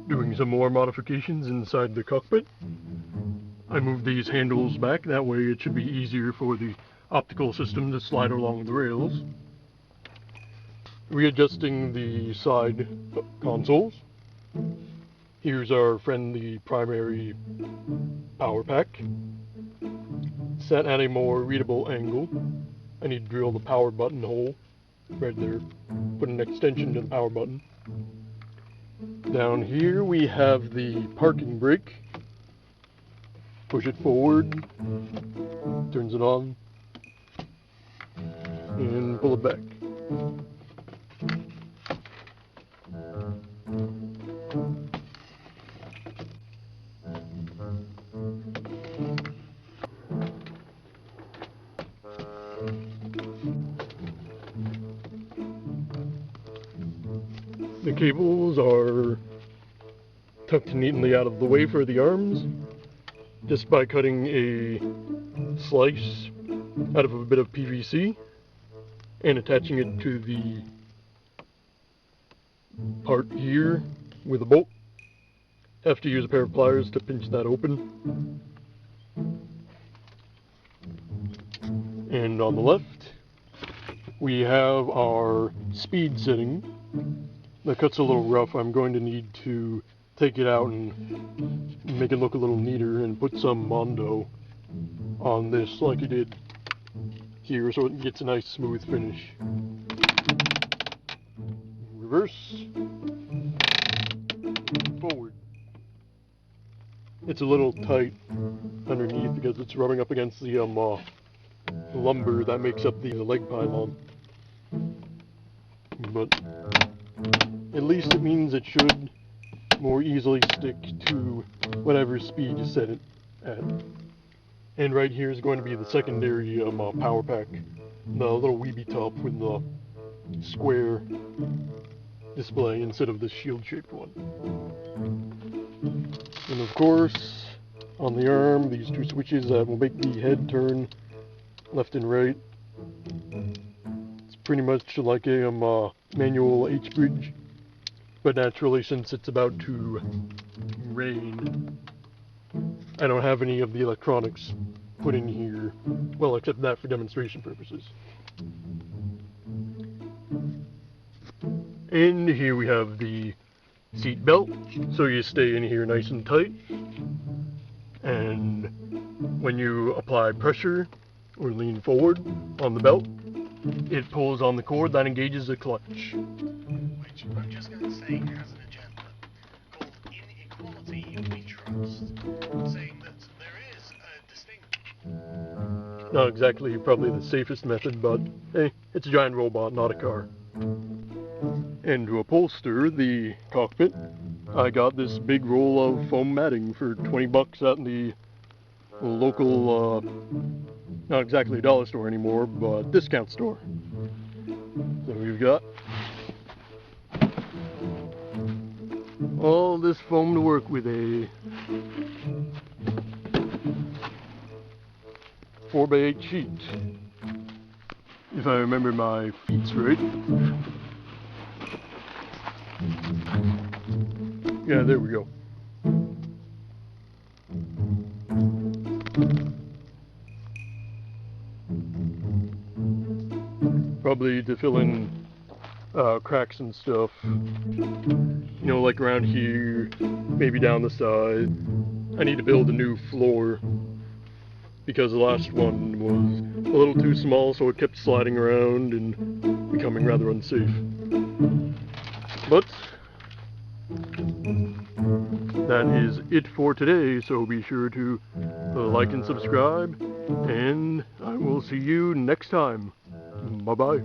Doing some more modifications inside the cockpit. I moved these handles back, that way it should be easier for the optical system to slide along the rails. Readjusting the side consoles. Here's our friendly primary power pack. Set at a more readable angle. I need to drill the power button hole right there. Put an extension to the power button. Down here we have the parking brake. Push it forward, turns it on, and pull it back. The cables are tucked neatly out of the way for the arms, just by cutting a slice out of a bit of PVC and attaching it to the part here with a bolt. Have to use a pair of pliers to pinch that open. And on the left, we have our speed setting. The cut's a little rough. I'm going to need to take it out and make it look a little neater and put some Mondo on this like I did here so it gets a nice smooth finish. Reverse. Forward. It's a little tight underneath because it's rubbing up against the lumber that makes up the leg pylon. But at least it means it should more easily stick to whatever speed you set it at. And right here is going to be the secondary power pack, the little weeby top with the square display instead of the shield-shaped one. And of course, on the arm, these two switches that will make the head turn left and right. It's pretty much like a manual H-bridge, but naturally, since it's about to rain, I don't have any of the electronics put in here, well, except that for demonstration purposes. And here we have the seat belt, so you stay in here nice and tight. And when you apply pressure or lean forward on the belt, it pulls on the cord that engages the clutch. Which I'm just going to say has an agenda called Inequality We Trust, saying that there is a distinct... Not exactly probably the safest method, but hey, it's a giant robot, not a car. And to upholster the cockpit, I got this big roll of foam matting for 20 bucks at the local, not exactly dollar store anymore, but discount store. So we've got all this foam to work with, a 4x8 sheet, if I remember my feet right. Yeah, there we go. Probably to fill in cracks and stuff. You know, like around here, maybe down the side. I need to build a new floor because the last one was a little too small, so it kept sliding around and becoming rather unsafe. But that is it for today, so be sure to like and subscribe, and I will see you next time. Bye-bye.